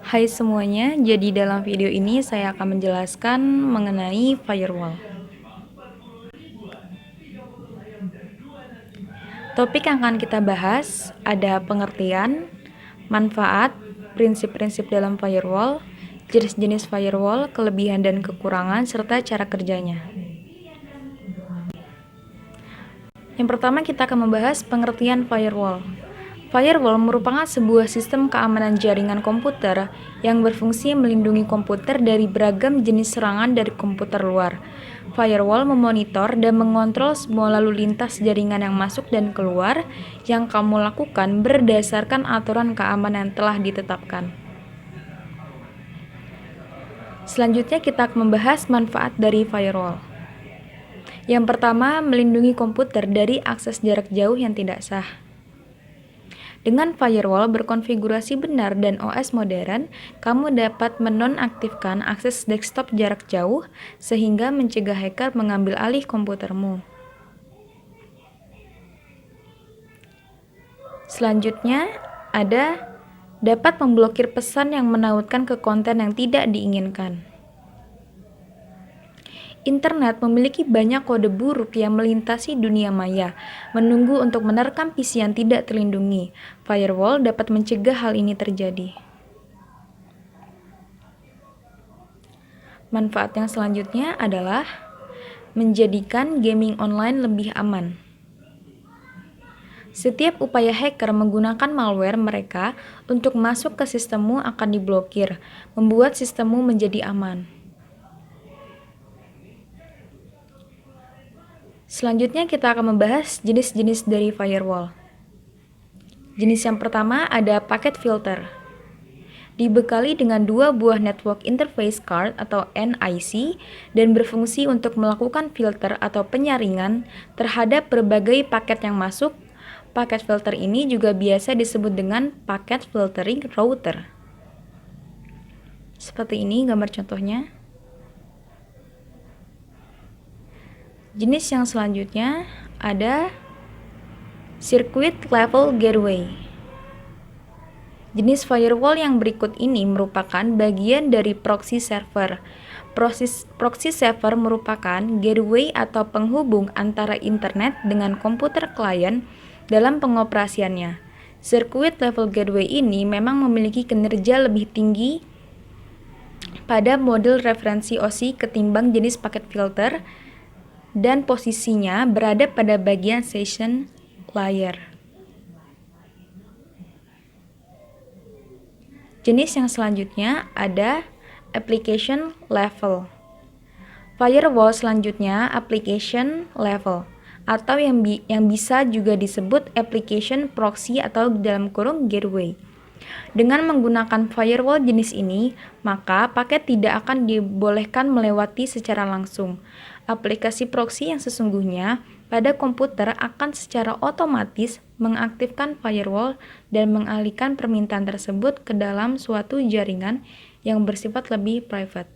Hai semuanya, jadi dalam video ini saya akan menjelaskan mengenai firewall. Topik yang akan kita bahas ada pengertian, manfaat, prinsip-prinsip dalam firewall, jenis-jenis firewall, kelebihan dan kekurangan, serta cara kerjanya. Yang pertama kita akan membahas pengertian firewall. Firewall merupakan sebuah sistem keamanan jaringan komputer yang berfungsi melindungi komputer dari beragam jenis serangan dari komputer luar. Firewall memonitor dan mengontrol semua lalu lintas jaringan yang masuk dan keluar yang kamu lakukan berdasarkan aturan keamanan yang telah ditetapkan. Selanjutnya kita akan membahas manfaat dari firewall. Yang pertama, melindungi komputer dari akses jarak jauh yang tidak sah. Dengan firewall berkonfigurasi benar dan OS modern, kamu dapat menonaktifkan akses desktop jarak jauh sehingga mencegah hacker mengambil alih komputermu. Selanjutnya, ada dapat memblokir pesan yang menautkan ke konten yang tidak diinginkan. Internet memiliki banyak kode buruk yang melintasi dunia maya, menunggu untuk menerkam PC yang tidak terlindungi. Firewall dapat mencegah hal ini terjadi. Manfaat yang selanjutnya adalah menjadikan gaming online lebih aman. Setiap upaya hacker menggunakan malware mereka untuk masuk ke sistemmu akan diblokir, membuat sistemmu menjadi aman. Selanjutnya kita akan membahas jenis-jenis dari firewall. Jenis yang pertama ada packet filter. Dibekali dengan dua buah network interface card atau NIC dan berfungsi untuk melakukan filter atau penyaringan terhadap berbagai paket yang masuk. Paket filter ini juga biasa disebut dengan packet filtering router. Seperti ini gambar contohnya. Jenis yang selanjutnya ada circuit level gateway. Jenis firewall yang berikut ini merupakan bagian dari proxy server. Proxy server merupakan gateway atau penghubung antara internet dengan komputer klien dalam pengoperasiannya. Circuit level gateway ini memang memiliki kinerja lebih tinggi pada model referensi OSI ketimbang jenis paket filter dan posisinya berada pada bagian session layer. Jenis yang selanjutnya ada application level. Firewall selanjutnya application level atau yang bisa juga disebut application proxy atau dalam kurung gateway. Dengan menggunakan firewall jenis ini, maka paket tidak akan dibolehkan melewati secara langsung. Aplikasi proxy yang sesungguhnya pada komputer akan secara otomatis mengaktifkan firewall dan mengalihkan permintaan tersebut ke dalam suatu jaringan yang bersifat lebih private.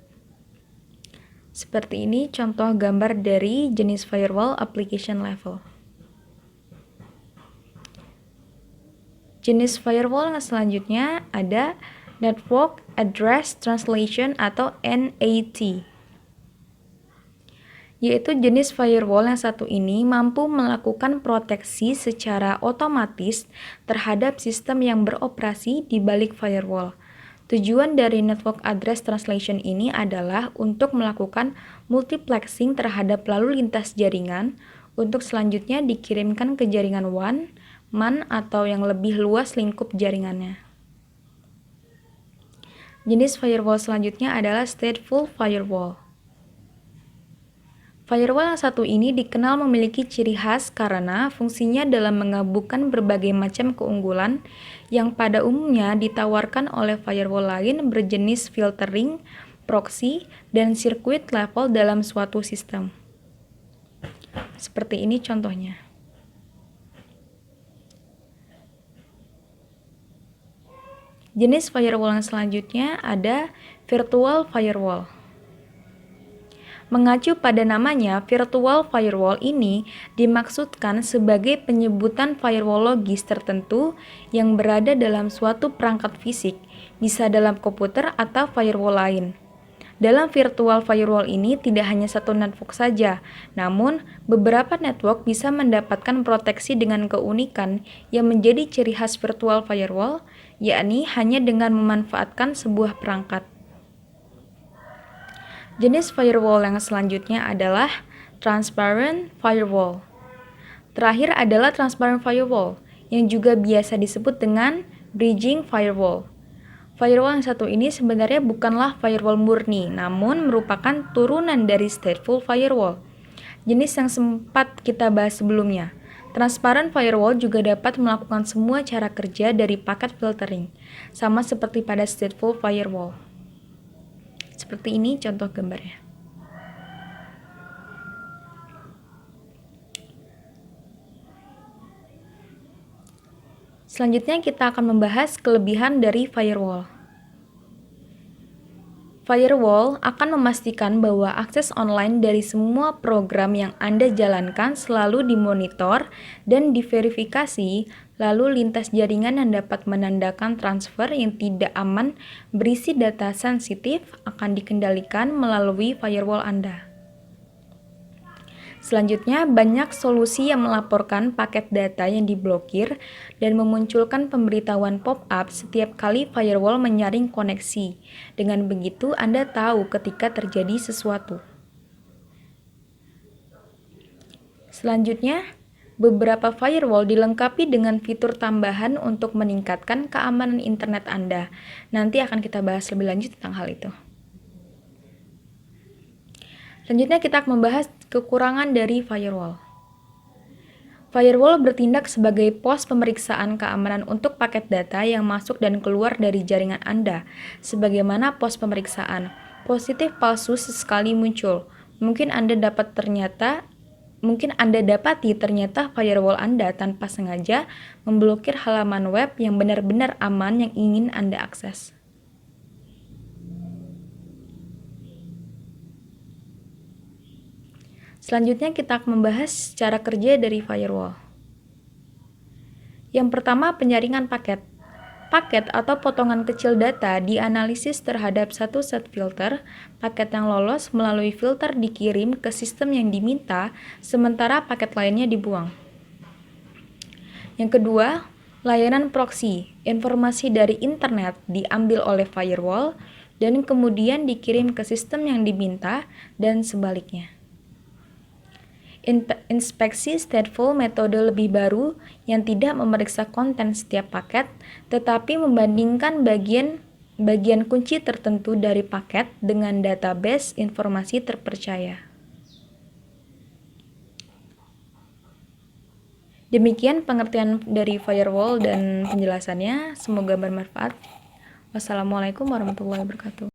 Seperti ini contoh gambar dari jenis firewall application level. Jenis firewall yang selanjutnya ada Network Address Translation atau NAT. Yaitu jenis firewall yang satu ini mampu melakukan proteksi secara otomatis terhadap sistem yang beroperasi di balik firewall. Tujuan dari Network Address Translation ini adalah untuk melakukan multiplexing terhadap lalu lintas jaringan untuk selanjutnya dikirimkan ke jaringan WAN, MAN, atau yang lebih luas lingkup jaringannya. Jenis firewall selanjutnya adalah Stateful Firewall. Firewall yang satu ini dikenal memiliki ciri khas karena fungsinya dalam menggabungkan berbagai macam keunggulan yang pada umumnya ditawarkan oleh firewall lain berjenis filtering, proxy, dan circuit level dalam suatu sistem. Seperti ini contohnya. Jenis firewall yang selanjutnya ada virtual firewall. Mengacu pada namanya, virtual firewall ini dimaksudkan sebagai penyebutan firewall logis tertentu yang berada dalam suatu perangkat fisik. bisa dalam komputer atau firewall lain. Dalam virtual firewall ini tidak hanya satu network saja, namun beberapa network bisa mendapatkan proteksi dengan keunikan yang menjadi ciri khas virtual firewall, yakni hanya dengan memanfaatkan sebuah perangkat. Jenis firewall yang selanjutnya adalah transparent firewall. Terakhir adalah transparent firewall, yang juga biasa disebut dengan bridging firewall. Firewall yang satu ini sebenarnya bukanlah firewall murni, namun merupakan turunan dari stateful firewall, jenis yang sempat kita bahas sebelumnya. Transparent firewall juga dapat melakukan semua cara kerja dari packet filtering, sama seperti pada stateful firewall. Seperti ini contoh gambarnya. Selanjutnya kita akan membahas kelebihan dari firewall. Firewall akan memastikan bahwa akses online dari semua program yang Anda jalankan selalu dimonitor dan diverifikasi, lalu lintas jaringan yang dapat menandakan transfer yang tidak aman berisi data sensitif akan dikendalikan melalui firewall Anda. Selanjutnya, banyak solusi yang melaporkan paket data yang diblokir dan memunculkan pemberitahuan pop-up setiap kali firewall menyaring koneksi. Dengan begitu, Anda tahu ketika terjadi sesuatu. Selanjutnya, beberapa firewall dilengkapi dengan fitur tambahan untuk meningkatkan keamanan internet Anda. Nanti akan kita bahas lebih lanjut tentang hal itu. Selanjutnya kita akan membahas kekurangan dari firewall. Firewall bertindak sebagai pos pemeriksaan keamanan untuk paket data yang masuk dan keluar dari jaringan Anda. Sebagaimana pos pemeriksaan, positif palsu sesekali muncul. Mungkin Anda dapati ternyata firewall Anda tanpa sengaja memblokir halaman web yang benar-benar aman yang ingin Anda akses. Selanjutnya kita akan membahas cara kerja dari firewall. Yang pertama, penyaringan paket. Paket atau potongan kecil data dianalisis terhadap satu set filter. Paket yang lolos melalui filter dikirim ke sistem yang diminta, sementara paket lainnya dibuang. Yang kedua, layanan proxy. Informasi dari internet diambil oleh firewall dan kemudian dikirim ke sistem yang diminta dan sebaliknya. Inspeksi stateful metode lebih baru yang tidak memeriksa konten setiap paket, tetapi membandingkan bagian kunci tertentu dari paket dengan database informasi terpercaya. Demikian pengertian dari firewall dan penjelasannya. Semoga bermanfaat. Wassalamualaikum warahmatullahi wabarakatuh.